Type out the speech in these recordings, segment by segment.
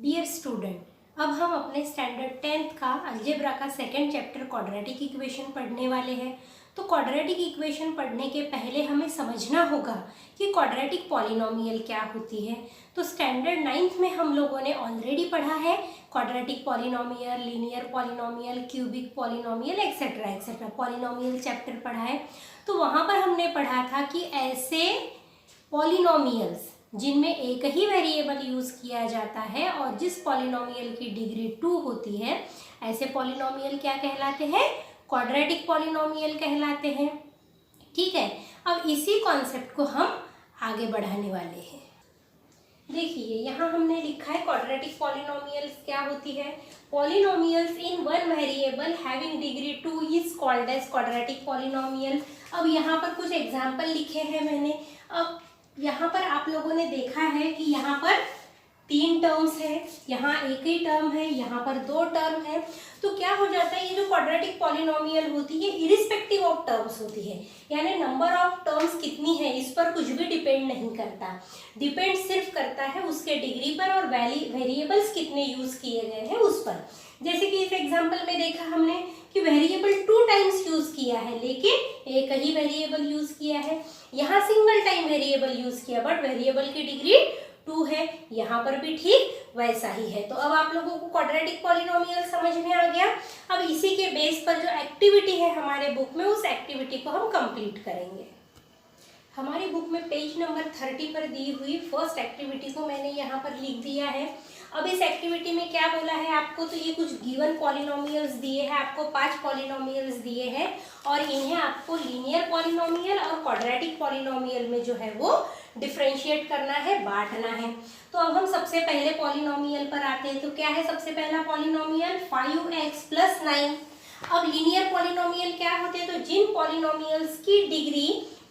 Dear student, अब हम अपने स्टैंडर्ड 10th का अलजेब्रा का सेकंड चैप्टर क्वाड्रेटिक इक्वेशन पढ़ने वाले हैं। तो क्वाड्रेटिक इक्वेशन पढ़ने के पहले हमें समझना होगा कि क्वाड्रेटिक पॉलिनोमियल क्या होती है। तो स्टैंडर्ड 9th में हम लोगों ने ऑलरेडी पढ़ा है quadratic polynomial, linear polynomial, cubic polynomial etcetera etcetera polynomial chapter पढ़ा है। तो वहाँ पर हमने पढ़ा था कि ऐसे पॉलिनोमियल्स जिनमें एक ही वेरिएबल यूज किया जाता है और जिस पॉलिनोमियल की डिग्री 2 होती है, ऐसे पॉलिनोमियल क्या कहलाते हैं? क्वाड्रेटिक पॉलिनोमियल कहलाते हैं। ठीक है, अब इसी कॉन्सेप्ट को हम आगे बढ़ाने वाले हैं। देखिए यहाँ हमने लिखा है क्वाड्रेटिक पॉलिनोमियल्स क्या होती है। Polynomials in one variable having degree 2 is called as quadratic polynomial. अब यहाँ पर कुछ एग्जाम्पल लिखे हैं मैंने। अब यहाँ पर आप लोगों ने देखा है कि यहाँ पर 3 टर्म्स है, यहाँ एक ही टर्म है, यहाँ पर 2 टर्म है। तो क्या हो जाता है, ये जो क्वाड्रेटिक पॉलिनोमियल होती है इरिस्पेक्टिव ऑफ टर्म्स होती है, यानी नंबर ऑफ टर्म्स कितनी है इस पर कुछ भी डिपेंड नहीं करता। डिपेंड सिर्फ करता है उसके डिग्री पर और वेरिएबल्स कितने यूज किए गए हैं उस पर। जैसे कि इस एग्जाम्पल में देखा हमने कि वेरिएबल 2 टाइम्स यूज किया है लेकिन एक ही वेरिएबल यूज किया है। यहाँ सिंगल टाइम वेरिएबल यूज किया बट वेरिएबल की डिग्री 2 है। यहाँ पर भी ठीक वैसा ही है। तो अब आप लोगों को क्वाड्रेटिक पॉलिनोमियल समझ में आ गया। अब इसी के बेस पर जो एक्टिविटी है हमारे बुक में, उस एक्टिविटी को हम कंप्लीट करेंगे। हमारी बुक में पेज नंबर 30 पर दी हुई फर्स्ट एक्टिविटी को मैंने यहाँ पर लिख दिया है। अब इस एक्टिविटी में क्या बोला है आपको, तो ये कुछ गिवन पॉलिनोमियल्स दिए हैं, आपको 5 पॉलिनोमियल्स दिए हैं और इन्हें आपको लीनियर पॉलिनोमियल और क्वाड्रेटिक पॉलिनोमियल में जो है वो डिफरेंशिएट करना है, बांटना है। तो अब हम सबसे पहले पॉलिनोमियल पर आते हैं। तो क्या है सबसे पहला पॉलिनोमियल? 5x + 9। अब लीनियर पॉलिनोमियल क्या होते हैं, तो जिन पॉलिनोमियल्स की डिग्री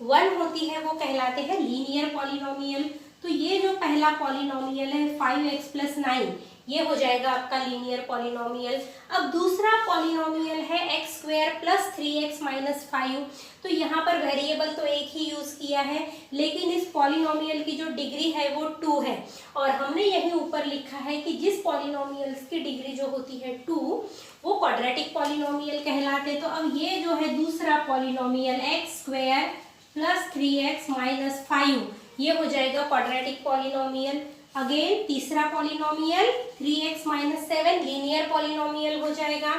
1 होती है वो कहलाते हैं लीनियर पॉलिनोमियल। तो ये जो पहला पॉलिनोमियल है 5x + 9, ये हो जाएगा आपका लीनियर पॉलिनोमियल। अब दूसरा पॉलिनोमियल है x² + 3x - 5। तो यहाँ पर वेरिएबल तो एक ही यूज किया है लेकिन इस पॉलिनोमियल की जो डिग्री है वो 2 है और हमने यहीं ऊपर लिखा है कि जिस पॉलिनोमियल्स की डिग्री जो होती है 2 वो क्वाड्रेटिक पॉलिनोमियल कहलाते। तो अब ये जो है दूसरा पॉलिनोमियल x² + 3x - 5, ये हो जाएगा क्वाड्रेटिक पॉलिनोमियल। अगेन तीसरा पॉलिनोमियल 3x - 7 लीनियर पॉलिनोमियल हो जाएगा।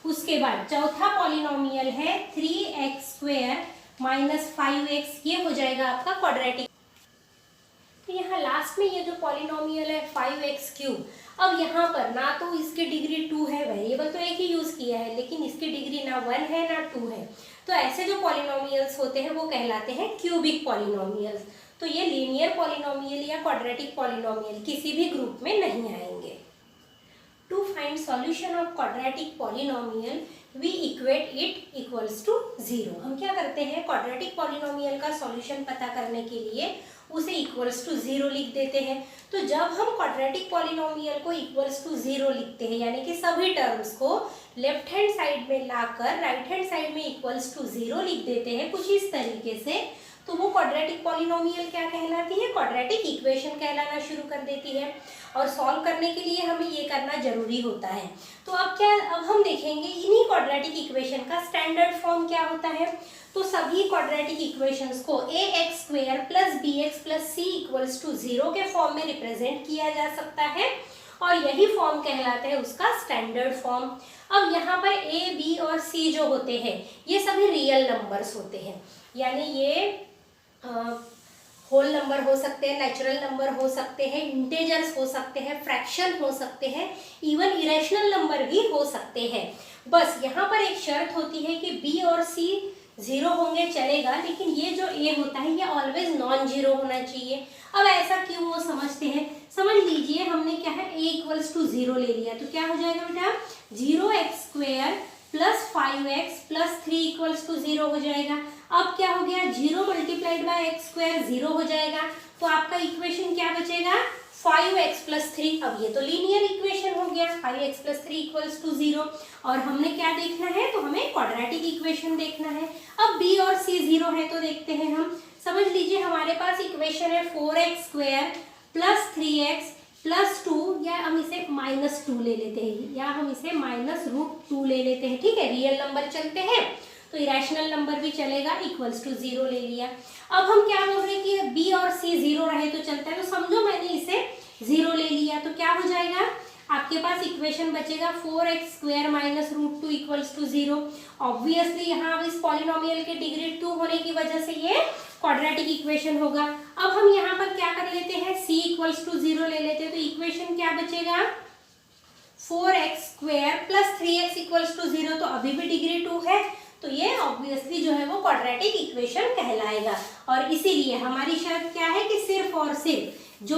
उसके बाद चौथा पॉलिनोमियल है 3x² - 5x, ये हो जाएगा आपका क्वाड्रेटिक। तो यहाँ लास्ट में ये जो पॉलिनोमियल है 5x³, अब यहाँ पर ना तो इसकी डिग्री 2 है, वेरिएबल तो एक ही यूज किया है लेकिन इसकी डिग्री ना 1 है ना 2 है। तो ऐसे जो पॉलिनोमियल्स होते हैं वो कहलाते हैं क्यूबिक पॉलिनोमियल्स। तो ये लीनियर पॉलिनोमियल या क्वाड्रेटिक पॉलिनोमियल किसी भी ग्रुप में नहीं आएंगे। To find solution of quadratic polynomial we equate it equals to 0। हम क्या करते हैं, क्वाड्रेटिक पॉलिनोमियल का सॉल्यूशन पता करने के लिए उसे इक्वल्स टू 0 लिख देते हैं। तो जब हम क्वाड्रेटिक पॉलिनोमियल को इक्वल्स टू 0 लिखते हैं यानी कि सभी टर्म्स को लेफ्ट हैंड साइड में लाकर राइट हैंड साइड में इक्वल्स टू 0 लिख देते हैं कुछ इस तरीके से, तो वो क्वाड्रेटिक पॉलिनोमियल क्या कहलाती है? क्वाड्रेटिक इक्वेशन कहलाना शुरू कर देती है। और सॉल्व करने के लिए हमें ये करना जरूरी होता है। तो अब हम देखेंगे इन्हीं क्वाड्रेटिक इक्वेशन का स्टैंडर्ड फॉर्म क्या होता है। तो सभी क्वाड्रेटिक इक्वेशंस को ax² + bx + c = 0 के फॉर्म में रिप्रेजेंट किया जा सकता है और यही फॉर्म कहलाता है उसका स्टैंडर्ड फॉर्म। अब यहाँ पर a, b और c जो होते हैं ये सभी रियल नंबर्स होते हैं, यानी ये होल नंबर हो सकते हैं, नेचुरल नंबर हो सकते हैं, इंटेजर्स हो सकते हैं, फ्रैक्शन हो सकते हैं, इवन इरेशनल नंबर भी हो सकते हैं। बस यहाँ पर एक शर्त होती है कि b और c 0 होंगे चलेगा, लेकिन ये जो a होता है ये ऑलवेज नॉन जीरो होना चाहिए। अब ऐसा क्यों वो समझते हैं, समझ लीजिए हमने क्या है a = 0 ले लिया तो क्या हो जाएगा बेटा, 0x² + 5x + 3 = 0 हो जाएगा। अब क्या हो गया, 0 × x² 0 हो जाएगा। तो आपका इक्वेशन क्या बचेगा, 5x + 3। अब ये तो लीनियर इक्वेशन हो गया, 5x + 3 = 0। और हमने क्या देखना है, तो हमें क्वाड्रेटिक इक्वेशन देखना है। अब b और c 0 है तो देखते हैं हम। समझ लीजिए हमारे पास इक्वेशन है 4x² + 3x + 2, या हम हम इसे -2 ले लेते हैं या हम इसे -√2 ले लेते हैं, ठीक है। रियल नंबर चलते हैं तो इरेशनल नंबर भी चलेगा, इक्वल्स टू 0 ले लिया। अब हम क्या बोल रहे हैं कि बी और सी 0 रहे तो चलता है, तो समझो मैंने इसे 0 ले लिया तो क्या हो जाएगा, आपके पास इक्वेशन बचेगा 4x² -√2 इक्वल्स टू 0। ऑब्वियसली यहाँ अब इस पॉलिनोमियल के डिग्री 2 होने की वजह से ये क्वाड्रेटिक इक्वेशन होगा। अब हम यहाँ पर क्या कर लेते हैं, c इक्वल्स टू 0 ले लेते हैं, तो इक्वेशन क्या बचेगा 4x² + 3x इक्वल्स टू 0, तो अभी भी डिग्री 2 है, तो ये ऑब्वियसली जो है वो क्वाड्रेटिक इक्वेशन कहलाएगा। और इसीलिए हमारी शर्त क्या है कि सिर्फ और सिर्फ जो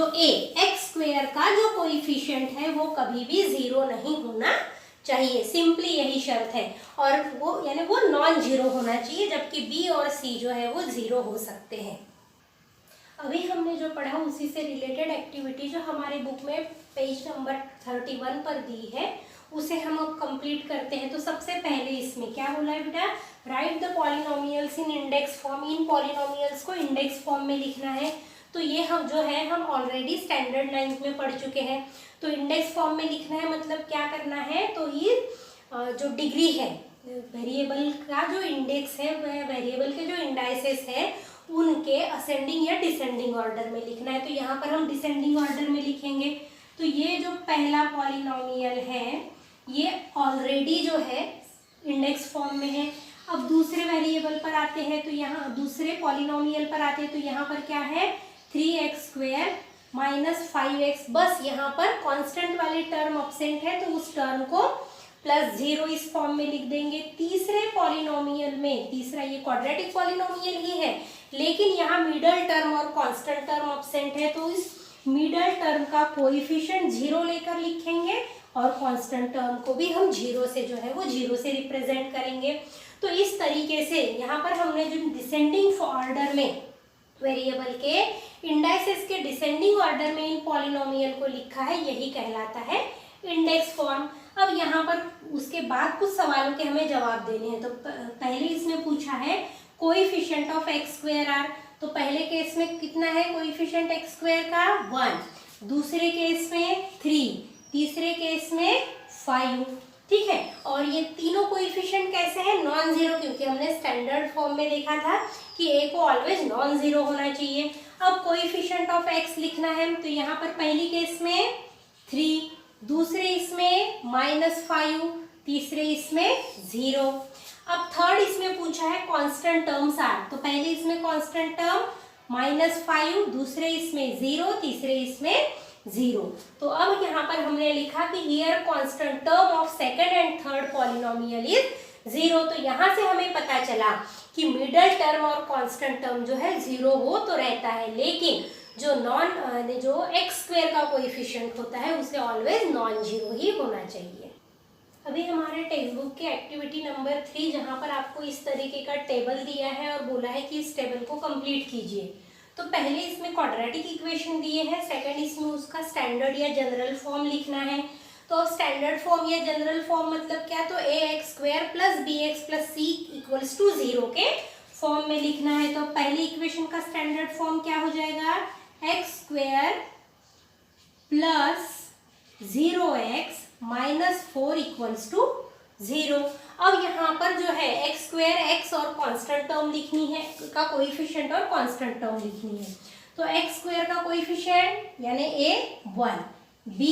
x² का जो कोएफिशिएंट है वो कभी भी 0 नहीं होना चाहिए, सिंपली यही शर्त है। और वो यानी वो नॉन जीरो होना चाहिए, जबकि b और c जो है वो 0 हो सकते हैं। अभी हमने जो पढ़ा उसी से रिलेटेड एक्टिविटी जो हमारे बुक में पेज नंबर 31 पर दी है उसे हम अब कंप्लीट करते हैं। तो सबसे पहले इसमें क्या बोला है बेटा, right the polynomials in index form, in polynomials को इंडेक्स फॉर्म में लिखना है। तो ये हम जो है हम ऑलरेडी स्टैंडर्ड 9th में पढ़ चुके हैं। तो इंडेक्स फॉर्म में लिखना है मतलब क्या करना है, तो ये जो डिग्री है वेरिएबल का जो इंडेक्स है, वेरिएबल के जो इंडाइसेस है उनके असेंडिंग या डिसेंडिंग ऑर्डर में लिखना है। तो यहाँ पर हम डिसेंडिंग ऑर्डर में लिखेंगे। तो ये जो पहला पॉलिनोमियल है ये ऑलरेडी जो है इंडेक्स फॉर्म में है। अब दूसरे वेरिएबल पर आते हैं, तो यहाँ दूसरे पॉलिनोमियल पर आते हैं, तो यहाँ पर क्या है 3x² - 5x, बस यहाँ पर कांस्टेंट वाले टर्म एब्सेंट है तो उस टर्म को +0 इस फॉर्म में लिख देंगे। तीसरे पॉलिनोमियल में, तीसरा ये क्वाड्रेटिक पॉलिनोमियल ही है लेकिन यहाँ मिडल टर्म और कांस्टेंट टर्म एब्सेंट है, तो इस मिडल टर्म का कोएफिशिएंट 0 लेकर लिखेंगे और कांस्टेंट टर्म को भी हम 0 से जो है वो 0 से रिप्रेजेंट करेंगे। तो इस तरीके से यहाँ पर हमने जो डिसेंडिंग ऑर्डर में वेरिएबल के इंडाइसेस के डिसेंडिंग ऑर्डर में इन पॉलिनोमियल को लिखा है, यही कहलाता है इंडेक्स फॉर्म। अब यहाँ पर उसके बाद कुछ सवालों के हमें जवाब देने हैं। तो पहले इसमें पूछा है कोएफिशिएंट ऑफ x²r, तो पहले केस में कितना है कोएफिशिएंट x² का 1, दूसरे केस में 3, तीसरे केस में 5, ठीक है। और ये तीनों कोएफिशिएंट कैसे हैं, नॉन जीरो, क्योंकि हमने स्टैंडर्ड फॉर्म में देखा था कि a को ऑलवेज नॉन जीरो होना चाहिए। अब कोएफिशिएंट ऑफ x लिखना है, तो यहाँ पर पहली केस में 3, दूसरे इसमें -5, तीसरे इसमें 0। अब थर्ड इसमें पूछा है कांस्टेंट टर्म्स आर, तो पहले इसमें कांस्टेंट टर्म -5, दूसरे इसमें 0, तीसरे इसमें 0। तो अब यहाँ पर हमने लिखा कि here constant term of second and third polynomial is 0। तो यहाँ से हमें पता चला कि मिडल टर्म और कांस्टेंट टर्म जो है 0 हो तो रहता है, लेकिन जो x² का कोएफिशिएंट होता है उसे ऑलवेज नॉन जीरो ही होना चाहिए। अभी हमारे टेक्स्ट बुक के एक्टिविटी नंबर 3 जहाँ पर आपको इस तरीके का टेबल दिया है और बोला है कि इस टेबल को कंप्लीट कीजिए। तो पहले इसमें क्वाड्रेटिक इक्वेशन दिए हैं, सेकंड इसमें उसका स्टैंडर्ड या जनरल फॉर्म लिखना है। तो स्टैंडर्ड फॉर्म या जनरल फॉर्म मतलब क्या, तो ax² + bx + c equals to 0 के फॉर्म में लिखना है। तो पहली इक्वेशन का स्टैंडर्ड फॉर्म क्या हो जाएगा, x² + 0x - 4 इक्वल्स टू 0। अब यहाँ पर जो है x² x और कांस्टेंट टर्म लिखनी है, का कोएफिशिएंट और कांस्टेंट टर्म लिखनी है। तो x² का कोएफिशिएंट यानी a 1, b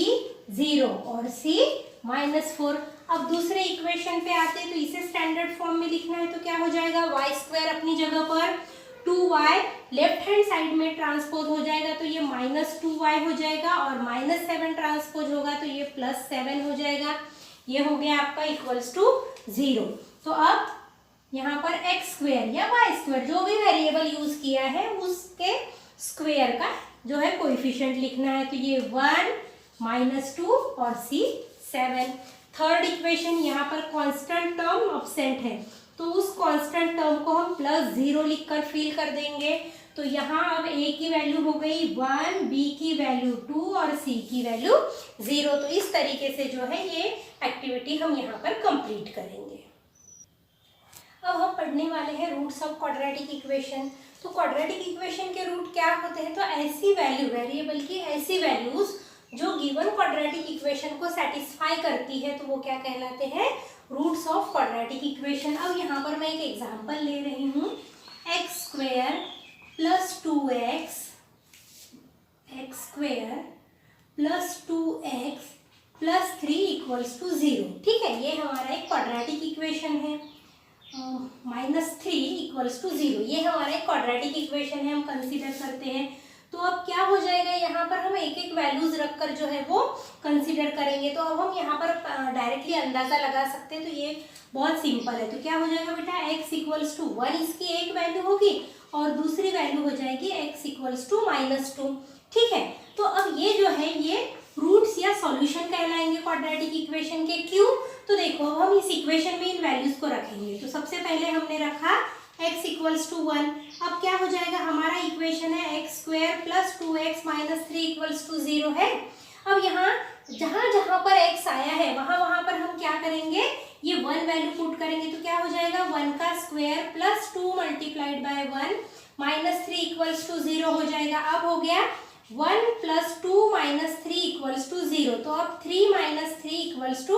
0 और c -4। अब दूसरे इक्वेशन पे आते हैं, तो इसे स्टैंडर्ड फॉर्म में लिखना है, तो क्या हो जाएगा y² अपनी जगह पर 2y लेफ्ट हैंड साइड में ट्रांसपोज हो जाएगा, तो ये -2y हो जाएगा, और -7 ट्रांसपोज होगा तो ये +7 हो जाएगा। ये हो गया आपका इक्वल्स टू 0। तो अब यहाँ पर x² या y² जो भी वेरिएबल यूज किया है उसके स्क्वायर का जो है कोएफिशिएंट लिखना है। तो ये 1, -2 और c 7। थर्ड इक्वेशन यहाँ पर कांस्टेंट टर्म एब्सेंट है, तो उस कांस्टेंट टर्म को हम +0 लिखकर फिल कर देंगे। तो यहाँ अब a की वैल्यू हो गई 1, b की वैल्यू 2 और c की वैल्यू 0। तो इस तरीके से जो है ये एक्टिविटी हम यहाँ पर कंप्लीट करेंगे। अब हम पढ़ने वाले हैं रूट्स ऑफ क्वाड्रेटिक इक्वेशन। तो क्वाड्रेटिक इक्वेशन के रूट क्या होते हैं, तो ऐसी वैल्यू वेरिएबल की ऐसी वैल्यूज जो गिवन क्वाड्रेटिक इक्वेशन को सेटिस्फाई करती है तो वो क्या कहलाते हैं, रूट्स ऑफ क्वाड्रेटिक इक्वेशन। अब यहाँ पर मैं एक एग्जांपल ले रही हूँ, x square plus 2x plus 2x plus 3 equals to 0। ठीक है, ये हमारा एक क्वाड्रेटिक इक्वेशन है। -3 इक्वल्स टू 0, ये हमारा एक क्वाड्रेटिक इक्वेशन है, हम कंसीडर करते हैं। तो अब क्या हो जाएगा, यहाँ पर हम एक एक वैल्यूज रखकर जो है वो कंसीडर करेंगे। तो अब हम यहाँ पर डायरेक्टली अंदाजा लगा सकते हैं, तो ये बहुत सिंपल है। तो क्या हो जाएगा बेटा, x इक्वल्स टू 1 इसकी एक वैल्यू होगी और दूसरी वैल्यू हो जाएगी x इक्वल्स टू -2। ठीक है, तो अब ये जो है ये रूट्स या सॉल्यूशन कहलाएंगे क्वाड्रेटिक इक्वेशन के। क्यों, तो देखो अब हम इस इक्वेशन में इन वैल्यूज को रखेंगे। तो सबसे पहले हमने रखा x इक्वल्स टू 1। अब क्या हो जाएगा, हमारा इक्वेशन है x square plus 2x minus 3 equals to 0 है। अब यहाँ जहाँ जहाँ पर x आया है वहाँ पर हम क्या करेंगे, ये 1 वैल्यू पुट करेंगे। तो क्या हो जाएगा, 1 का square plus 2 multiplied by 1 minus 3 equals to 0 हो जाएगा। अब हो गया 1 प्लस 2 माइनस 3 इक्वल्स टू 0। तो अब 3 minus 3 equals to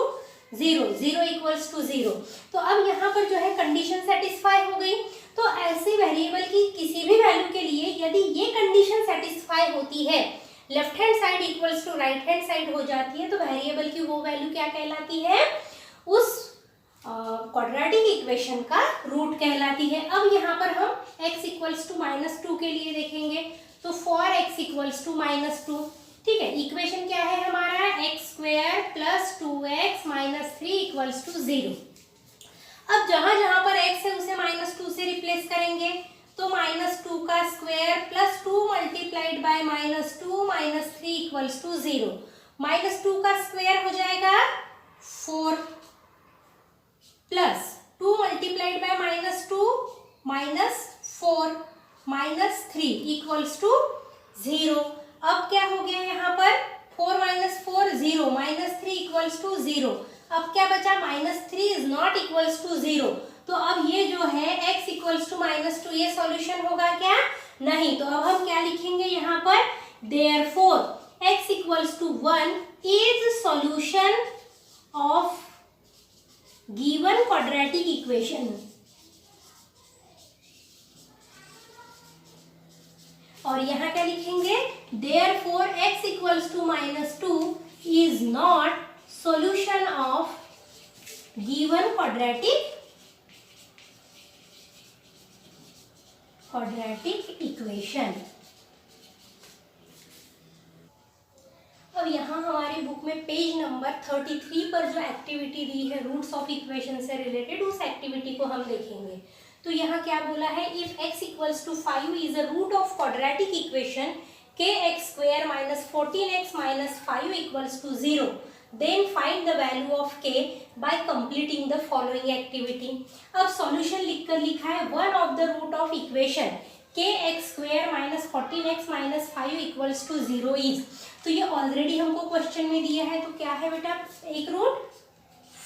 0, 0 equals to 0। तो अब यहाँ पर जो है कंडीशन सेटिस्फाई हो गई। तो ऐसे वेरिएबल की किसी भी वैल्यू के लिए यदि ये कंडीशन सेटिस्फाई होती है, left hand side equals to right hand side हो जाती है, तो वेरिएबल की वो वैल्यू क्या कहलाती है, उस क्वाड्रेटिक इक्वेशन का रूट कहलाती है। अब यहाँ पर हम x इक्वल्स टू -2 के लिए देखेंगे। तो फॉर x इक्वल्स टू -2, ठीक है, इक्वेशन क्या है हमारा, x square plus 2x minus 3 equals to 0। अब जहां जहां पर x है उसे -2 से रिप्लेस करेंगे। तो -2 का square plus 2 multiplied by -2 minus 3 equals to 0। -2 का स्क्वायर हो जाएगा 4 plus 2 multiplied by -2 minus 4 minus 3 equals to 0। अब क्या हो गया यहाँ पर, 4 माइनस 4 0 माइनस 3 इक्वल्स टू 0। अब क्या बचा, -3 इज नॉट इक्वल्स टू 0। तो अब ये जो है x इक्वल्स टू -2 ये सॉल्यूशन होगा क्या, नहीं। तो अब हम क्या लिखेंगे यहाँ पर, therefore x equals to 1 is solution of given quadratic equation. और यहाँ क्या लिखेंगे, therefore x equals to -2 is not solution of given quadratic equation। अब यहाँ हमारी बुक में पेज नंबर 33 पर जो एक्टिविटी दी है रूट्स ऑफ इक्वेशन से रिलेटेड, उस एक्टिविटी को हम देखेंगे। तो यहाँ क्या बोला है, if x equals to 5 is a root of quadratic equation kx square minus 14x minus 5 equals to 0, then find the value of k by completing the following activity. अब सॉल्यूशन लिखकर लिखा है, one of the root of equation kx square minus 14x minus 5 equals to 0 is. तो ये already हमको question में दिया है, तो क्या है बेटा, एक रूट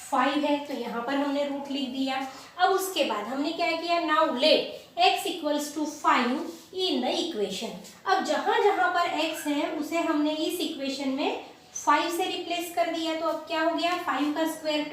5 है, तो यहाँ पर हमने रूट लिख दिया। अब उसके बाद हमने क्या किया, now let x equals to 5 in the equation. अब जहाँ जहाँ पर x है उसे हमने इस इक्वेशन में 5 से रिप्लेस कर दिया। तो अब क्या हो गया, 5 का स्क्वायर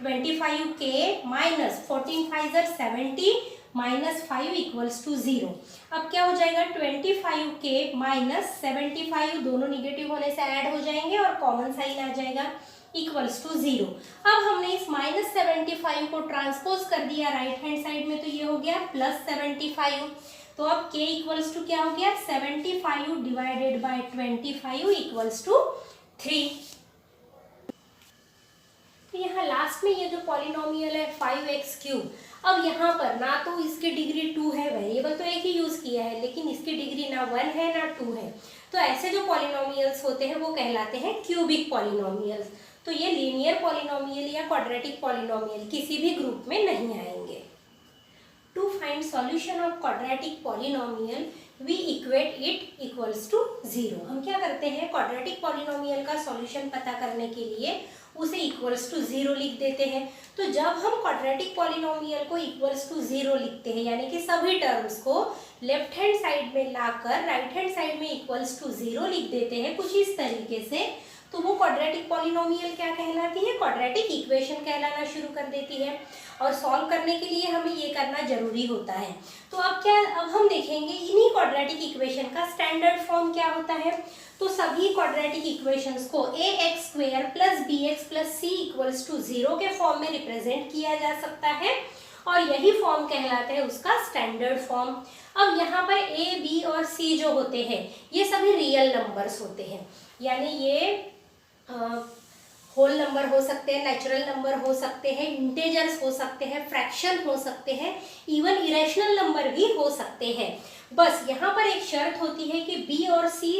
25 के माइनस 14 5 70 माइनस 5 इक्वल्स टू 0। अब क्या हो जाएगा, 25 के माइनस 75 दोनों निगेटिव होने से ऐड हो जाएंगे और कॉमन साइन आ जाएगा इक्वल्स टू 0। अब हमने इस -75 को ट्रांसपोज कर दिया राइट हैंड साइड में, तो ये हो गया +75। तो अब k इक्वल्स टू क्या हो गया, 75 डिवाइडेड बाय 25 इक्वल्स टू 3। तो यहाँ लास्ट में ये जो पॉलिनोमियल है 5x3, अब यहाँ पर ना तो इसकी डिग्री 2 है, वेरिएबल तो एक ही यूज किया है, लेकिन इसकी डिग्री ना 1 है ना 2 है। तो ऐसे जो पॉलिनोमियल्स होते हैं वो कहलाते हैं क्यूबिक पॉलिनोमियल्स। तो ये लीनियर पॉलिनोमियल या क्वाड्रेटिक पॉलिनोमियल किसी भी ग्रुप में नहीं आएंगे। To find solution of quadratic polynomial we equate it equals to 0। हम क्या करते हैं, क्वाड्रेटिक पॉलिनोमियल का सॉल्यूशन पता करने के लिए उसे इक्वल्स टू 0 लिख देते हैं। तो जब हम क्वाड्रेटिक पॉलिनोमियल को इक्वल्स टू 0 लिखते हैं, यानी कि सभी टर्म्स को लेफ्ट हैंड साइड में लाकर राइट हैंड साइड में इक्वल्स टू 0 लिख देते हैं कुछ इस तरीके से, तो वो क्वाड्रेटिक पॉलिनोमियल क्या कहलाती है, क्वाड्रेटिक इक्वेशन कहलाना शुरू कर देती है। और सॉल्व करने के लिए हमें ये करना जरूरी होता है। तो अब हम देखेंगे इन्हीं क्वाड्रेटिक इक्वेशन का स्टैंडर्ड फॉर्म क्या होता है। तो सभी क्वाड्रेटिक इक्वेशंस को ax² plus bx plus c equals to 0 के फॉर्म में रिप्रेजेंट किया जा सकता है और यही फॉर्म कहलाता है उसका स्टैंडर्ड फॉर्म। अब यहाँ पर a, b और c जो होते हैं ये सभी रियल नंबर्स होते हैं, यानी ये होल नंबर हो सकते हैं, नेचुरल नंबर हो सकते हैं, इंटेजर्स हो सकते हैं, फ्रैक्शन हो सकते हैं, इवन इरेशनल नंबर भी हो सकते हैं। बस यहाँ पर एक शर्त होती है कि b और c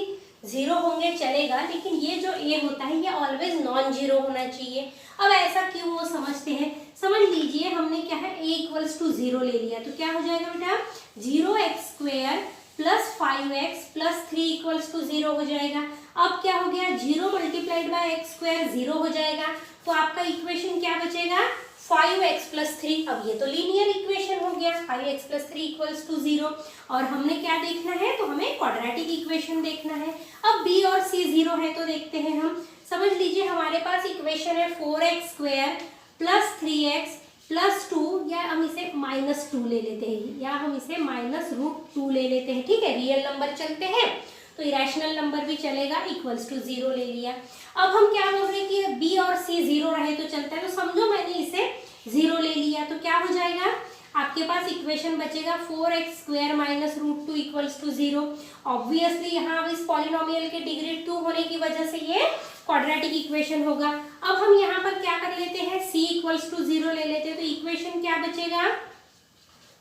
0 होंगे चलेगा, लेकिन ये जो a होता है ये ऑलवेज नॉन जीरो होना चाहिए। अब ऐसा क्यों वो समझते हैं, समझ लीजिए हमने क्या है a इक्वल्स टू 0 ले लिया, तो क्या हो जाएगा बेटा 0x² plus 5x plus 3 equals to 0 हो जाएगा। अब क्या हो गया 0 मल्टीप्लाइड बाय x² 0 हो जाएगा, तो आपका इक्वेशन क्या बचेगा 5x प्लस 3। अब ये तो लीनियर इक्वेशन हो गया, 5x प्लस 3 इक्वल्स टू 0। और हमने क्या देखना है, तो हमें क्वाड्रेटिक इक्वेशन देखना है। अब b और c 0 है तो देखते हैं हम, समझ लीजिए हमारे पास इक्वेशन है 4x² प्लस 3x प्लस 2, या हम इसे -2 ले लेते हैं, या हम इसे -√2 ले लेते हैं, ठीक है, रियल नंबर चलते हैं तो इरेशनल नंबर भी चलेगा, इक्वल्स टू 0 ले लिया। अब हम क्या बोल रहे हैं कि b और c 0 रहे तो चलता है, तो समझो मैंने इसे 0 ले लिया, तो क्या हो जाएगा आपके पास इक्वेशन बचेगा 4x² minus √2 equals to 0। Obviously यहाँ इस पॉलिनोमियल के डिग्री 2 होने की वजह से ये क्वाड्रेटिक इक्वेशन होगा। अब हम यहाँ पर क्या कर लेते हैं c इक्वल्स टू 0 ले लेते हैं, तो इक्वेशन क्या बचेगा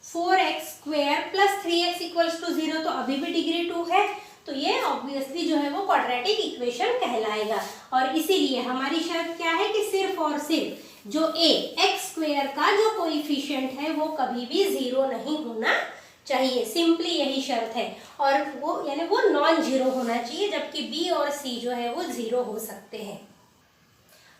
4x² plus 3x equals to 0, तो अभी भी डिग्री 2 है, तो ये ऑब्वियसली जो है वो क्वाड्रेटिक इक्वेशन कहलाएगा। और इसीलिए हमारी शर्त क्या है कि सिर्फ और सिर्फ जो x² का जो कोएफिशिएंट है वो कभी भी 0 नहीं होना चाहिए, सिंपली यही शर्त है। और वो यानी वो नॉन जीरो होना चाहिए, जबकि b और c जो है वो 0 हो सकते हैं।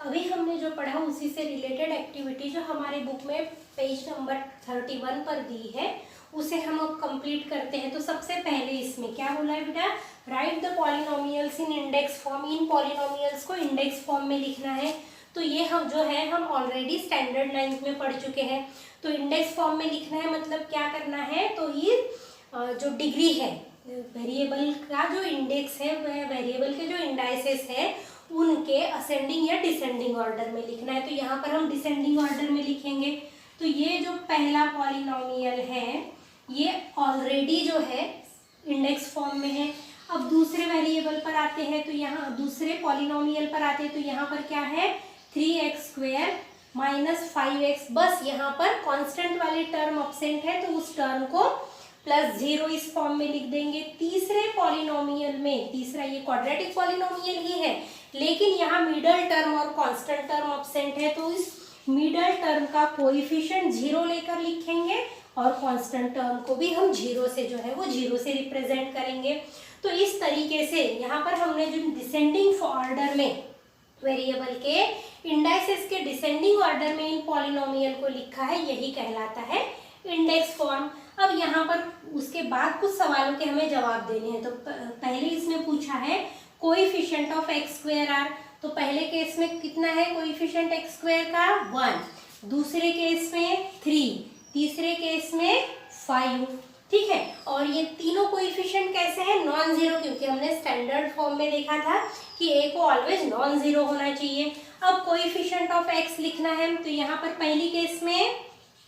अभी हमने जो पढ़ा उसी से रिलेटेड एक्टिविटी जो हमारे बुक में पेज नंबर 31 पर दी है उसे हम अब कंप्लीट करते हैं। तो सबसे पहले इसमें क्या बोला है बेटा, right the polynomials in index form, in polynomials को इंडेक्स फॉर्म में लिखना है। तो ये हम जो है हम ऑलरेडी स्टैंडर्ड 9th में पढ़ चुके हैं। तो इंडेक्स फॉर्म में लिखना है मतलब क्या करना है, तो ये जो डिग्री है वेरिएबल का जो इंडेक्स है वह वेरिएबल के जो इंडाइसेस है उनके असेंडिंग या डिसेंडिंग ऑर्डर में लिखना है। तो यहाँ पर हम डिसेंडिंग ऑर्डर में लिखेंगे। तो ये जो पहला पॉलिनोमियल है ये ऑलरेडी जो है इंडेक्स फॉर्म में है। अब दूसरे वेरिएबल पर आते हैं, तो यहाँ दूसरे पॉलिनोमियल पर आते हैं, तो यहाँ पर क्या है 3x² माइनस 5x, बस यहाँ पर कांस्टेंट वाले टर्म अब्सेंट है तो उस टर्म को +0 इस फॉर्म में लिख देंगे। तीसरे पॉलिनोमियल में, तीसरा ये क्वाड्रेटिक पॉलिनोमियल ही है लेकिन यहाँ मिडल टर्म और कांस्टेंट टर्म अब्सेंट है, तो इस मिडल टर्म का कोएफिशिएंट 0 लेकर लिखेंगे और कांस्टेंट टर्म को भी हम 0 से जो है वो 0 से रिप्रेजेंट करेंगे। तो इस तरीके से यहाँ पर हमने जो डिसेंडिंग ऑर्डर में वेरिएबल के इंडाइसेस के डिसेंडिंग ऑर्डर में इन पॉलिनोमियल को लिखा है यही कहलाता है इंडेक्स फॉर्म। अब यहाँ पर उसके बाद कुछ सवालों के हमें जवाब देने हैं। तो पहले इसमें पूछा है कोएफिशिएंट ऑफ x²r, तो पहले केस में कितना है कोएफिशिएंट x² का 1, दूसरे केस में 3, तीसरे केस में 5, ठीक है। और ये तीनों कोएफिशिएंट कैसे हैं नॉन जीरो, क्योंकि हमने स्टैंडर्ड फॉर्म में देखा था कि a को ऑलवेज नॉन जीरो होना चाहिए। अब कोएफिशिएंट ऑफ x लिखना है, तो यहाँ पर पहली केस में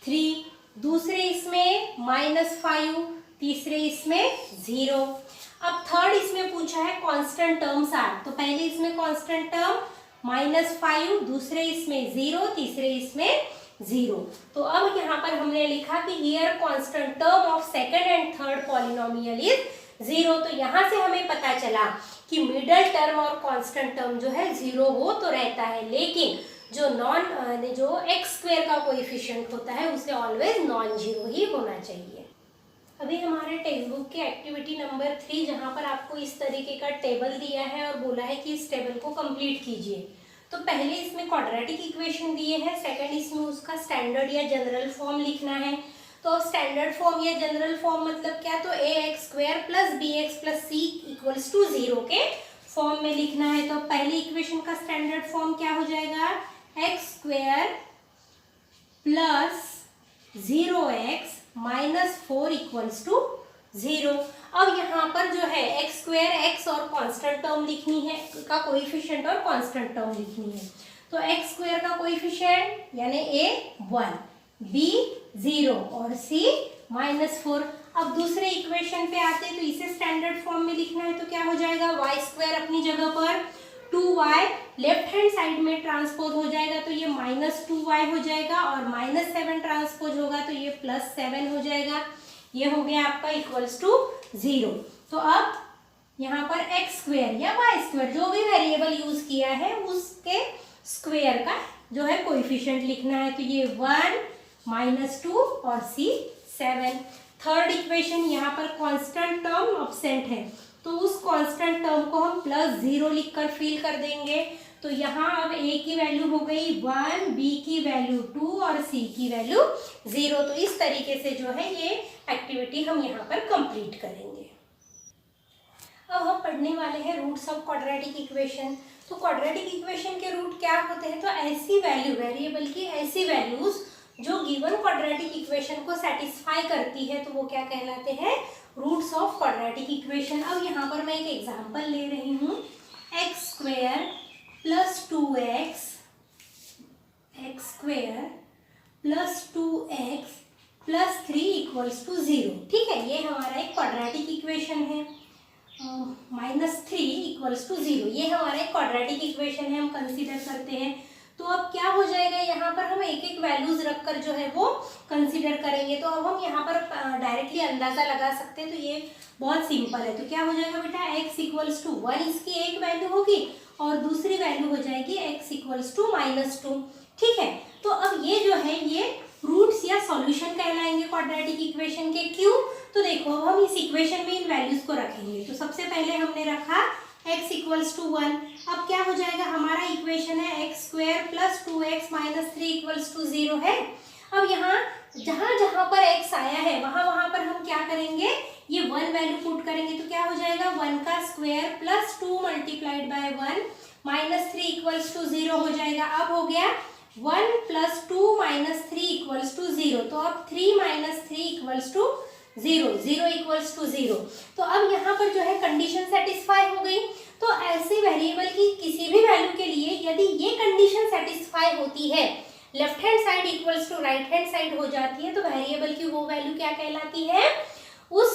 3, दूसरे इसमें -5, तीसरे इसमें 0। अब थर्ड इसमें पूछा है कांस्टेंट टर्म्स आर, तो पहले इसमें कांस्टेंट टर्म -5, दूसरे इसमें 0, तीसरे इसमें 0। तो अब यहाँ पर हमने लिखा कि here constant term of second and third polynomial is 0। तो यहाँ से हमें पता चला कि मिडल टर्म और कांस्टेंट टर्म जो है 0 हो तो रहता है, लेकिन जो x² का कोएफिशिएंट होता है उसे ऑलवेज नॉन जीरो ही होना चाहिए। अभी हमारे टेक्स्ट बुक की एक्टिविटी नंबर 3 जहाँ पर आपको इस तरीके का टेबल दिया है और बोला है कि इस टेबल को कंप्लीट कीजिए। तो पहले इसमें क्वाड्रेटिक इक्वेशन दिए हैं, सेकंड इसमें उसका स्टैंडर्ड या जनरल फॉर्म लिखना है। तो स्टैंडर्ड फॉर्म या जनरल फॉर्म मतलब क्या, तो ax² plus bx plus c equals to 0 के फॉर्म में लिखना है तो पहली इक्वेशन का स्टैंडर्ड फॉर्म क्या हो जाएगा, x square plus 0x minus 4 equals to 0। अब यहाँ पर जो है एक्स स्क्वेयर, एक्स और कांस्टेंट टर्म लिखनी है, का कोएफिशिएंट और कांस्टेंट टर्म लिखनी है। तो एक्स स्क्वेयर का कोएफिशिएंट यानी a 1, b 0 और c -4। अब दूसरे इक्वेशन पे आते हैं तो इसे स्टैंडर्ड फॉर्म में लिखना है तो क्या हो जाएगा, वाई स्क्वायर अपनी जगह पर 2y लेफ्ट हैंड साइड में ट्रांसपोज हो जाएगा तो ये -2y हो जाएगा और -7 ट्रांसपोज होगा तो ये +7 हो जाएगा। ये हो गया आपका इक्वल्स टू 0। तो अब यहाँ पर एक्स स्क्वेयर या वाई स्क्वेयर जो भी वेरिएबल यूज किया है उसके स्क्वेयर का जो है कोएफिशिएंट लिखना है तो ये 1 -2 और c 7। थर्ड इक्वेशन यहाँ पर कांस्टेंट टर्म अब्सेंट है तो उस कांस्टेंट टर्म को हम +0 लिखकर फिल कर देंगे। तो यहाँ अब a की वैल्यू हो गई 1, b की वैल्यू 2 और c की वैल्यू 0। तो इस तरीके से जो है ये एक्टिविटी हम यहाँ पर कंप्लीट करेंगे। अब हम पढ़ने वाले हैं रूट्स ऑफ क्वाड्रेटिक इक्वेशन। तो क्वाड्रेटिक इक्वेशन के रूट क्या होते हैं, तो ऐसी वैल्यू, वेरिएबल की ऐसी वैल्यूज जो गिवन क्वाड्रेटिक इक्वेशन को सेटिस्फाई करती है तो वो क्या कहलाते हैं, रूट्स ऑफ क्वाड्रेटिक इक्वेशन। अब यहाँ पर मैं एक एग्जांपल ले रही हूँ, x square plus 2x x square plus 2x plus 3 equals to 0। ठीक है, ये हमारा एक क्वाड्रेटिक इक्वेशन है। -3 इक्वल्स टू 0 ये हमारा एक क्वाड्रेटिक इक्वेशन है, हम कंसीडर करते हैं। तो अब क्या हो जाएगा, यहाँ पर हम एक एक वैल्यूज रखकर जो है वो कंसीडर करेंगे। तो अब हम यहाँ पर डायरेक्टली अंदाजा लगा सकते हैं, तो ये बहुत सिंपल है। तो क्या हो जाएगा बेटा, x इक्वल्स टू 1 इसकी एक वैल्यू होगी और दूसरी वैल्यू हो जाएगी x इक्वल्स टू -2। ठीक है, तो अब ये जो है ये रूट्स या सॉल्यूशन कहलाएंगे क्वाड्रेटिक इक्वेशन के। क्यों, तो देखो अब हम इस इक्वेशन में इन वैल्यूज को रखेंगे। तो सबसे पहले हमने रखा x इक्वल्स टू 1। अब क्या हो जाएगा, हमारा इक्वेशन है x square plus 2x minus 3 equals to 0 है। अब यहाँ जहाँ जहाँ पर x आया है वहाँ पर हम क्या करेंगे, ये 1 वैल्यू पुट करेंगे। तो क्या हो जाएगा, 1 का square plus 2 multiplied by 1 minus 3 equals to 0 हो जाएगा। अब हो गया 1 प्लस 2 माइनस 3 इक्वल्स टू 0। तो अब 3 minus 3 equals to 0, 0 equals to 0। तो अब यहाँ पर जो है कंडीशन सेटिस्फाई हो गई। तो ऐसे वेरिएबल की किसी भी वैल्यू के लिए यदि ये कंडीशन सेटिस्फाई होती है, left hand side equals to right hand side हो जाती है, तो वेरिएबल की वो वैल्यू क्या कहलाती है, उस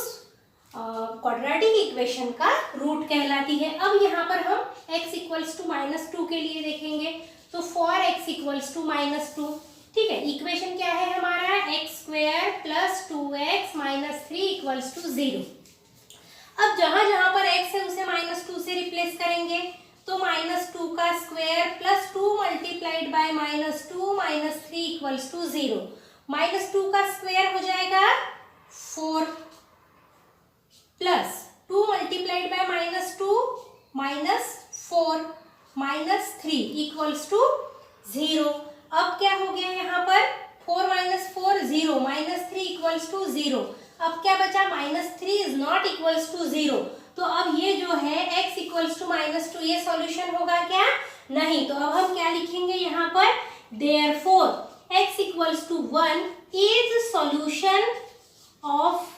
क्वाड्रेटिक इक्वेशन का रूट कहलाती है। अब यहाँ पर हम x इक्वल्स टू -2 के लिए देखेंगे। तो फॉर x इक्वल्स टू -2, ठीक है, इक्वेशन क्या है हमारा, x square plus 2x minus 3 equals to 0। अब जहां जहां पर x है उसे -2 से रिप्लेस करेंगे। तो -2 का square plus 2 multiplied by -2 minus 3 equals to 0। -2 का स्क्वायर हो जाएगा 4 plus 2 multiplied by -2 minus 4 minus 3 equals to 0। अब क्या हो गया यहाँ पर, 4 माइनस 4 0 माइनस 3 इक्वल्स टू 0। अब क्या बचा, -3 इज नॉट इक्वल्स टू 0। तो अब ये जो है x इक्वल्स टू -2 ये सॉल्यूशन होगा क्या, नहीं। तो अब हम क्या लिखेंगे यहाँ पर, therefore x equals to 1 is solution of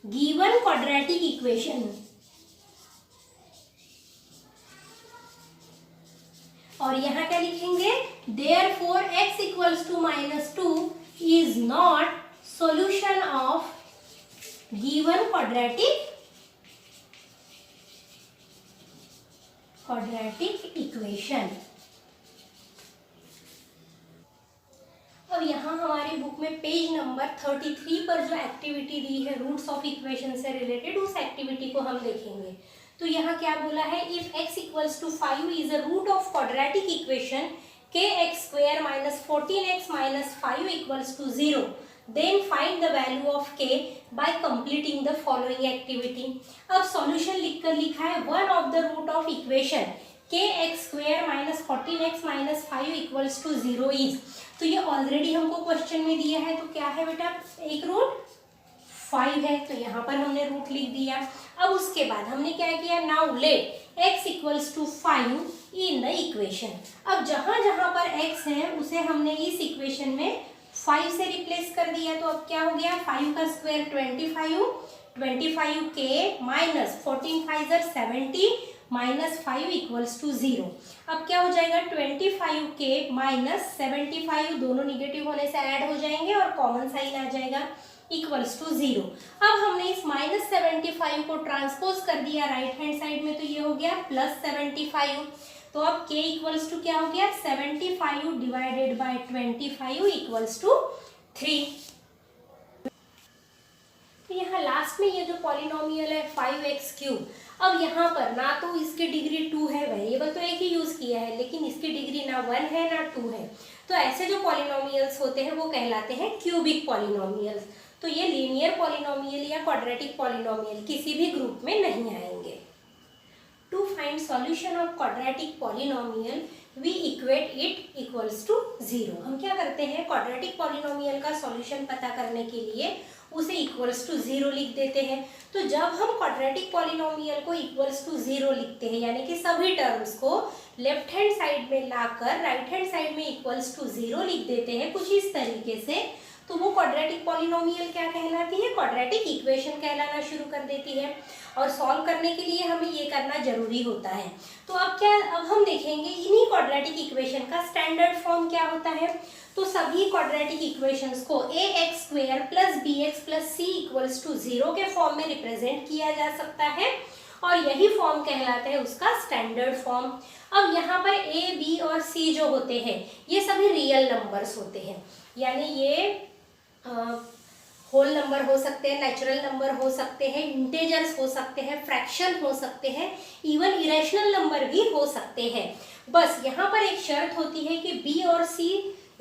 given quadratic equation. और यहाँ क्या लिखेंगे, therefore x equals to -2 is not solution of given quadratic equation। अब यहाँ हमारी बुक में पेज नंबर 33 पर जो एक्टिविटी दी है रूट्स ऑफ इक्वेशन से रिलेटेड, उस एक्टिविटी को हम देखेंगे। तो यहाँ क्या बोला है, if x equals to 5 is a root of quadratic equation kx square minus 14x minus 5 equals to 0, then find the value of k by completing the following activity. अब सॉल्यूशन लिखकर लिखा है one of the root of equation kx square minus 14x minus 5 equals to 0 is. तो ये already हमको question में दिया है, तो क्या है बेटा, एक रूट 5 है, तो यहाँ पर हमने रूट लिख दिया। अब उसके बाद हमने क्या किया, now let x equals to 5 in the equation. अब जहां जहां पर x है उसे हमने इस इक्वेशन में 5 से रिप्लेस कर दिया, तो अब क्या हो गया, 5 का स्क्वायर 25 के माइनस 14 5 70 माइनस 5 इक्वल्स टू 0। अब क्या हो जाएगा, 25 के माइनस 75 दोनों निगेटिव होने से ऐड हो जाएंगे और कॉमन साइन आ जाएगा इक्वल्स टू 0। अब हमने इस माइनस 75 को ट्रांसपोज कर दिया राइट हैंड साइड में, तो ये हो गया प्लस 75। तो अब k इक्वल्स टू क्या हो गया, 75 डिवाइडेड बाय 25 इक्वल्स टू 3। तो यहाँ लास्ट में ये जो पॉलिनोमियल है 5x³, अब यहाँ पर ना तो इसकी डिग्री 2 है, वेरिएबल तो एक ही यूज किया है, लेकिन इसकी डिग्री ना 1 है ना 2 है। तो ऐसे जो पॉलिनोमियल्स होते हैं वो कहलाते हैं क्यूबिक पॉलिनोमियल्स। तो ये लीनियर पॉलिनोमियल या क्वाड्रेटिक पॉलिनोमियल किसी भी ग्रुप में नहीं आएंगे। To find solution of quadratic polynomial we equate it equals to 0। हम क्या करते हैं, क्वाड्रेटिक पॉलिनोमियल का सॉल्यूशन पता करने के लिए उसे इक्वल्स टू 0 लिख देते हैं। तो जब हम क्वाड्रेटिक पॉलिनोमियल को इक्वल्स टू 0 लिखते हैं, यानी कि सभी टर्म्स को लेफ्ट हैंड साइड में लाकर राइट हैंड साइड में इक्वल्स टू 0 लिख देते हैं कुछ इस तरीके से, तो वो क्वाड्रेटिक पॉलिनोमियल क्या कहलाती है, क्वाड्रेटिक इक्वेशन कहलाना शुरू कर देती है। और सॉल्व करने के लिए हमें ये करना जरूरी होता है। तो अब हम देखेंगे इन्हीं क्वाड्रेटिक इक्वेशन का स्टैंडर्ड फॉर्म क्या होता है। तो सभी क्वाड्रेटिक इक्वेशंस को ax² plus bx plus c equals to 0 के फॉर्म में रिप्रेजेंट किया जा सकता है और यही फॉर्म कहलाता है उसका स्टैंडर्ड फॉर्म। अब यहाँ पर a, b और c जो होते हैं ये सभी रियल नंबर्स होते हैं, यानी ये होल नंबर हो सकते हैं, नेचुरल नंबर हो सकते हैं, इंटेजर्स हो सकते हैं, फ्रैक्शन हो सकते हैं, इवन इरेशनल नंबर भी हो सकते हैं। बस यहाँ पर एक शर्त होती है कि b और c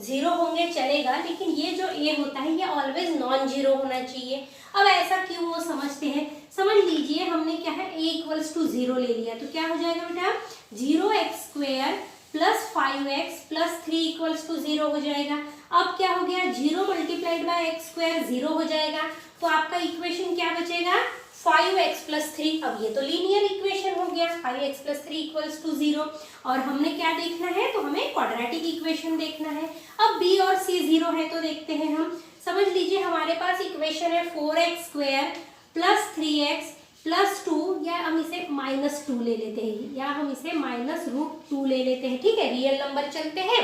0 होंगे चलेगा, लेकिन ये जो a होता है ये ऑलवेज नॉन जीरो होना चाहिए। अब ऐसा क्यों वो समझते हैं, समझ लीजिए हमने क्या है a इक्वल्स टू 0 ले लिया, तो क्या हो जाएगा बेटा, 0x² plus 5x plus 3 equals to 0 हो जाएगा। अब क्या हो गया, 0 मल्टीप्लाइड बाय x² 0 हो जाएगा, तो आपका इक्वेशन क्या बचेगा, 5x प्लस 3। अब ये तो लीनियर इक्वेशन हो गया, 5x प्लस 3 इक्वल्स टू 0। और हमने क्या देखना है, तो हमें क्वाड्रेटिक इक्वेशन देखना है। अब b और c 0 है तो देखते हैं हम, समझ लीजिए हमारे पास इक्वेशन है 4x² प्लस 3x प्लस 2, या हम इसे -2 ले लेते हैं, या हम इसे -√2 ले लेते हैं, ठीक है, रियल नंबर चलते हैं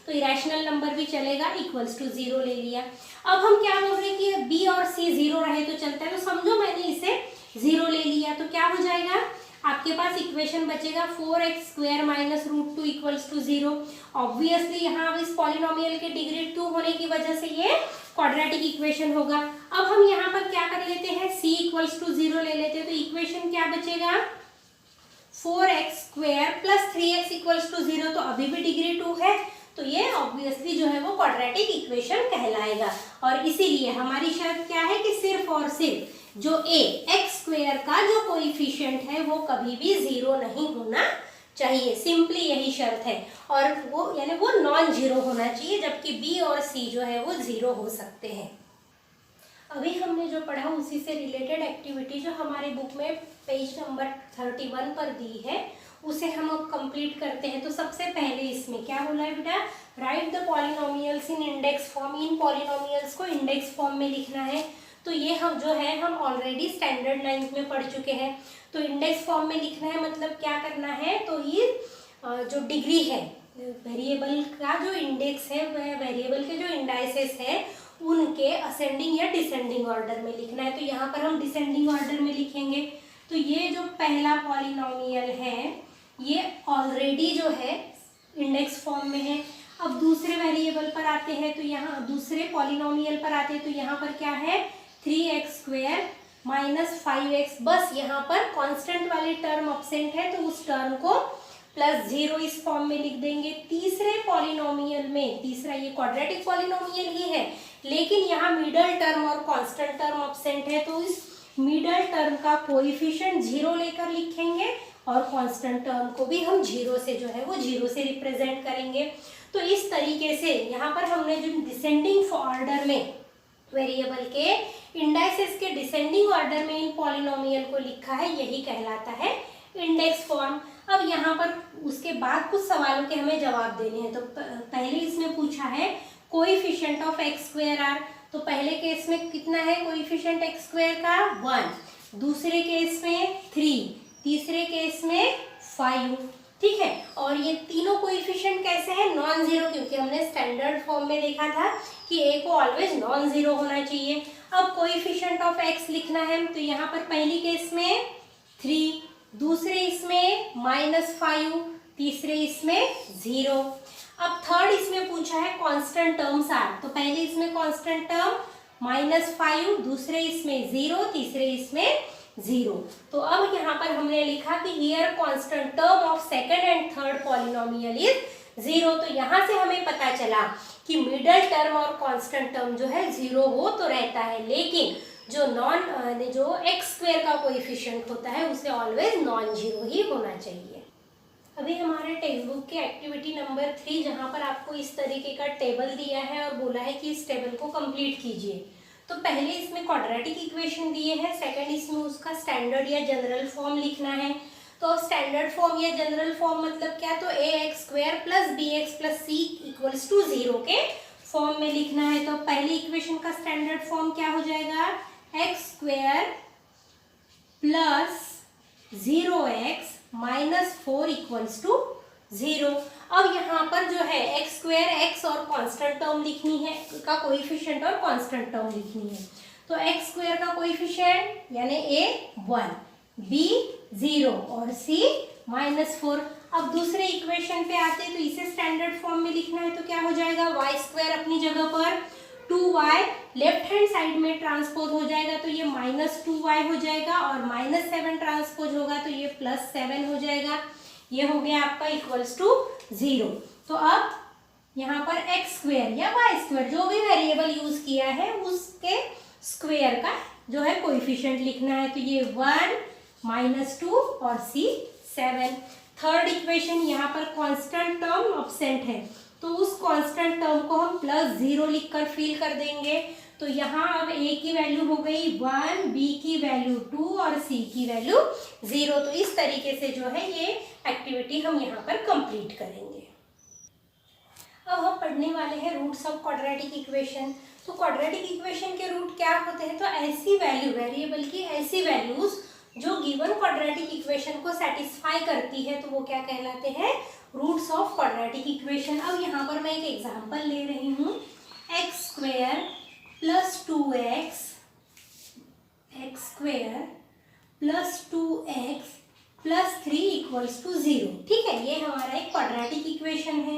तो इरेशनल नंबर भी चलेगा, इक्वल्स टू 0 ले लिया। अब हम क्या बोल रहे हैं कि b और c 0 रहे तो चलता है, तो समझो मैंने इसे 0 ले लिया, तो क्या हो जाएगा, आपके पास इक्वेशन बचेगा 4x² minus √2 equals to 0। Obviously यहाँ अब इस पॉलिनोमियल के डिग्री 2 होने की वजह से ये क्वाड्रेटिक इक्वेशन होगा। अब हम यहाँ पर क्या कर लेते हैं, c इक्वल्स टू 0 ले लेते हैं, तो इक्वेशन क्या बचेगा, 4x² plus 3x equals to 0, तो अभी भी डिग्री 2 है, तो ये ऑब्वियसली जो है वो क्वाड्रेटिक इक्वेशन कहलाएगा। और इसीलिए हमारी शर्त क्या है कि सिर्फ और सिर्फ जो x² का जो कोएफिशिएंट है वो कभी भी 0 नहीं होना चाहिए, सिंपली यही शर्त है। और वो यानी वो नॉन जीरो होना चाहिए, जबकि b और c जो है वो 0 हो सकते हैं। अभी हमने जो पढ़ा उसी से रिलेटेड एक्टिविटी जो हमारे बुक में पेज नंबर 31 पर दी है उसे हम अब कंप्लीट करते हैं। तो सबसे पहले इसमें क्या बोला है बेटा, right the polynomials in index form, in polynomials को इंडेक्स फॉर्म में लिखना है। तो ये हम जो है हम ऑलरेडी स्टैंडर्ड 9th में पढ़ चुके हैं। तो इंडेक्स फॉर्म में लिखना है मतलब क्या करना है, तो ये जो डिग्री है वेरिएबल का जो इंडेक्स है वह वेरिएबल के जो इंडाइसेस है उनके असेंडिंग या डिसेंडिंग ऑर्डर में लिखना है। तो यहाँ पर हम डिसेंडिंग ऑर्डर में लिखेंगे। तो ये जो पहला पॉलिनोमियल है ये ऑलरेडी जो है इंडेक्स फॉर्म में है। अब दूसरे वेरिएबल पर आते हैं, तो यहाँ दूसरे पॉलिनोमियल पर आते हैं, तो यहाँ पर क्या है 3x² माइनस 5x। बस यहाँ पर कांस्टेंट वाली टर्म अब्सेंट है तो उस टर्म को +0 इस फॉर्म में लिख देंगे। तीसरे पॉलिनोमियल में, तीसरा ये क्वाड्रेटिक पॉलिनोमियल ही है लेकिन यहाँ मिडल टर्म और कांस्टेंट टर्म अब्सेंट है, तो इस मिडल टर्म का कोएफिशिएंट 0 लेकर लिखेंगे और कांस्टेंट टर्म को भी हम 0 से जो है वो 0 से रिप्रेजेंट करेंगे। तो इस तरीके से यहाँ पर हमने जो डिसेंडिंग ऑर्डर में वेरिएबल के इंडाइसेस के डिसेंडिंग ऑर्डर में इन पॉलिनोमियल को लिखा है, यही कहलाता है इंडेक्स फॉर्म। अब यहाँ पर उसके बाद कुछ सवालों के हमें जवाब देने हैं। तो पहले इसमें पूछा है coefficient of x square are. तो पहले केस में कितना है कोएफिशिएंट एक्स स्क्वायर का 1, दूसरे केस में 3, तीसरे केस में 5, ठीक है। और ये तीनों कोएफिशिएंट कैसे हैं, नॉन जीरो, क्योंकि हमने स्टैंडर्ड फॉर्म में देखा था कि ए को ऑलवेज नॉन जीरो होना चाहिए। अब कोएफिशिएंट ऑफ एक्स लिखना है, तो यहाँ पर पहली केस में 3, दूसरे इसमें -5, तीसरे इसमें 0। अब थर्ड इसमें पूछा है कांस्टेंट टर्म्स आर। तो पहले इसमें कांस्टेंट टर्म -5, दूसरे इसमें 0, तीसरे इसमें 0। तो अब यहाँ पर हमने लिखा कि here constant term of second and third polynomial is 0। तो यहाँ से हमें पता चला कि मिडल टर्म और कांस्टेंट टर्म जो है 0 हो तो रहता है, लेकिन जो एक्स स्क्वायर का कोएफिशिएंट होता है उसे ऑलवेज नॉन जीरो ही होना चाहिए। अभी हमारे टेक्स्ट बुक की एक्टिविटी नंबर 3, जहाँ पर आपको इस तरीके का टेबल दिया है और बोला है कि इस टेबल को कंप्लीट कीजिए। तो पहले इसमें क्वाड्रेटिक इक्वेशन दिए हैं, सेकंड इसमें उसका स्टैंडर्ड या जनरल फॉर्म लिखना है। तो स्टैंडर्ड फॉर्म या जनरल फॉर्म मतलब क्या, तो ax² + bx + c = 0 के फॉर्म में लिखना है। तो पहली इक्वेशन का स्टैंडर्ड फॉर्म क्या हो जाएगा, x² + 0x - 4 = 0। अब यहाँ पर जो है x² x और कांस्टेंट टर्म लिखनी है, का कोएफिशिएंट और कांस्टेंट टर्म लिखनी है। तो x² का कोएफिशिएंट यानी a 1, b 0 और c -4। अब दूसरे इक्वेशन पे आते हैं, तो इसे स्टैंडर्ड फॉर्म में लिखना है। तो क्या हो जाएगा, y² अपनी जगह पर 2y लेफ्ट हैंड साइड में ट्रांसपोज हो जाएगा, तो ये -2y हो जाएगा, और -7 ट्रांसपोज होगा तो ये +7 हो जाएगा। ये हो गया आपका =0। तो अब यहाँ पर x² या y² जो भी वेरिएबल यूज किया है उसके स्क्वायर का जो है कोएफिशिएंट लिखना है। तो ये 1, -2 और c 7। थर्ड इक्वेशन, यहाँ पर कांस्टेंट टर्म अब्सेंट है, तो उस कांस्टेंट टर्म को हम +0 लिखकर फिल कर देंगे। तो यहाँ अब a की वैल्यू हो गई 1, b की वैल्यू 2 और c की वैल्यू 0। तो इस तरीके से जो है ये एक्टिविटी हम यहाँ पर कंप्लीट करेंगे। अब हम पढ़ने वाले हैं रूट्स ऑफ क्वाड्रेटिक इक्वेशन। तो क्वाड्रेटिक इक्वेशन के रूट क्या होते हैं, तो ऐसी वैल्यू, वेरिएबल की ऐसी वैल्यूज जो गिवन क्वाड्रेटिक इक्वेशन को सेटिस्फाई करती है, तो वो क्या कहलाते हैं, रूट्स ऑफ क्वाड्रेटिक इक्वेशन। अब यहाँ पर मैं एक एग्जांपल ले रही हूँ, x² + 2x + 2x + 3 = 0। ठीक है, ये हमारा एक क्वाड्रेटिक इक्वेशन है।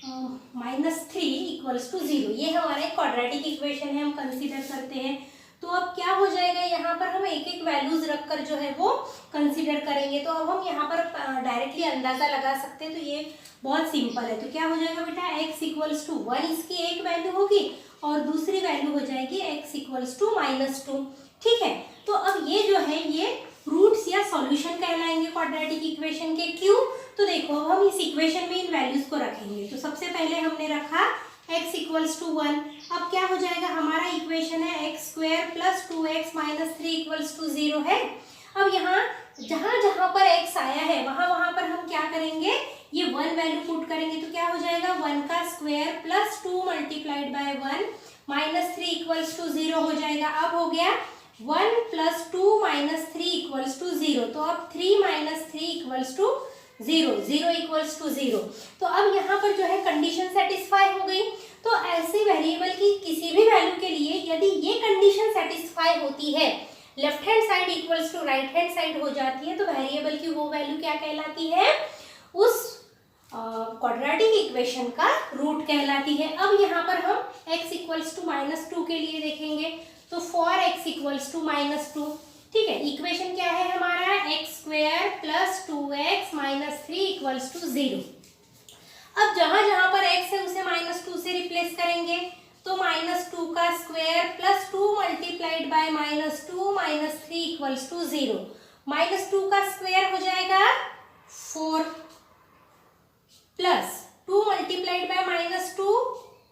-3 = 0, ये हमारा एक क्वाड्रेटिक इक्वेशन है, हम कंसीडर करते हैं। तो अब क्या हो जाएगा, यहाँ पर हम एक एक वैल्यूज रखकर जो है वो कंसीडर करेंगे। तो अब हम यहाँ पर डायरेक्टली अंदाजा लगा सकते हैं, तो ये बहुत सिंपल है। तो क्या हो जाएगा बेटा, x = 1 इसकी एक वैल्यू होगी और दूसरी वैल्यू हो जाएगी x = -2। ठीक है, तो अब ये जो है ये रूट्स या सॉल्यूशन कहलाएंगे क्वाड्रेटिक इक्वेशन के। क्यों, तो देखो अब हम इस इक्वेशन में इन वैल्यूज को रखेंगे। तो सबसे पहले हमने रखा x = 1। अब क्या हो जाएगा, हमारा इक्वेशन है x² + 2x - 3 = 0 है। अब यहाँ जहाँ जहाँ पर x आया है वहाँ पर हम क्या करेंगे, ये 1 वैल्यू पुट करेंगे। तो क्या हो जाएगा, 1 का स्क्वायर + 2 × 1 - 3 = 0 हो जाएगा। अब हो गया 1 + 2 - 3 = 0। तो अब 3 - 3 = 0, 0 = 0। तो अब यहाँ पर जो है कंडीशन सेटिस्फाई हो गई। तो ऐसे वेरिएबल की किसी भी वैल्यू के लिए यदि ये कंडीशन सेटिस्फाई होती है, left hand side = right hand side हो जाती है, तो वेरिएबल की वो वैल्यू क्या कहलाती है, उस क्वाड्रेटिक इक्वेशन का रूट कहलाती है। अब यहाँ पर हम x = -2 के लिए देखेंगे। तो फॉर x = -2, ठीक है, इक्वेशन क्या है हमारा, x² + 2x - 3 = 0। अब जहां जहां पर x है उसे -2 से रिप्लेस करेंगे। तो -2 का स्क्वायर + 2 × -2 - 3 = 0। -2 का स्क्वायर हो जाएगा 4 प्लस 2 × -2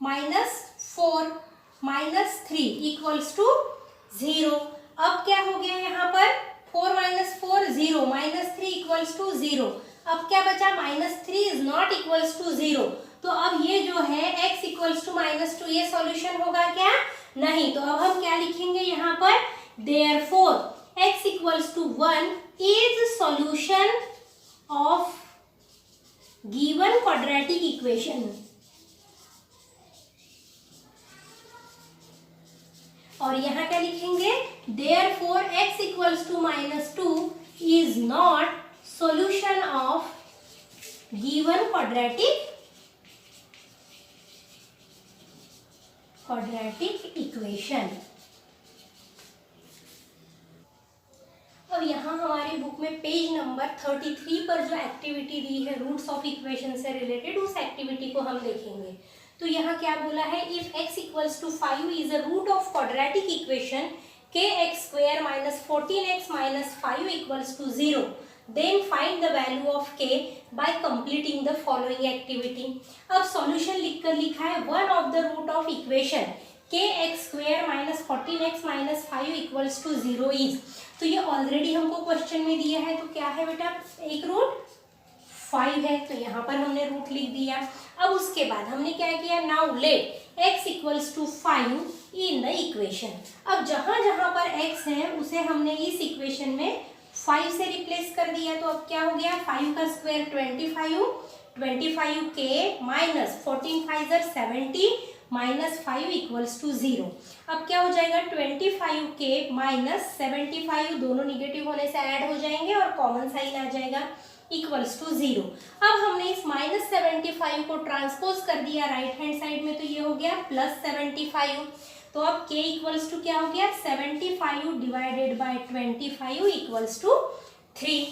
-4 -3 = 0। अब क्या हो गया यहाँ पर 4 - 4 0 -3 इक्वल्स टू 0। अब क्या बचा, -3 इज नॉट इक्वल्स टू 0। तो अब ये जो है x इक्वल्स टू -2 ये सॉल्यूशन होगा क्या, नहीं। तो अब हम क्या लिखेंगे यहाँ पर, therefore x equals to 1 is solution of given quadratic equation. और यहाँ क्या लिखेंगे, therefore x equals to -2 is not solution of given quadratic equation. अब यहाँ हमारी बुक में पेज नंबर 33 पर जो एक्टिविटी दी है रूट्स ऑफ इक्वेशन से रिलेटेड, उस एक्टिविटी को हम देखेंगे। तो यहाँ क्या बोला है, if x equals to 5 is a root of quadratic equation kx² - 14x - 5 equals to 0, then find the value of k by completing the following activity. अब सॉल्यूशन लिखकर लिखा है one of the root of equation kx² - 14x - 5 equals to 0 is. तो ये already हमको question में दिया है, तो क्या है बेटा, एक रूट 5 है, तो यहाँ पर हमने रूट लिख दिया। अब उसके बाद हमने क्या किया, now let x equals to 5 in the equation. अब जहां जहां पर x है उसे हमने इस इक्वेशन में 5 से रिप्लेस कर दिया। तो अब क्या हो गया, 5 का स्क्वायर 25 के माइनस 14 5 70 -5 इक्वल्स टू 0। अब क्या हो जाएगा, 25 के माइनस 75 दोनों निगेटिव होने से ऐड हो जाएंगे और कॉमन साइन आ जाएगा, इक्वल्स टू 0। अब हमने इस -75 को ट्रांसपोज कर दिया राइट हैंड साइड में, तो ये हो गया +75। तो अब k इक्वल्स टू क्या हो गया, 75 डिवाइडेड बाय 25 इक्वल्स टू 3।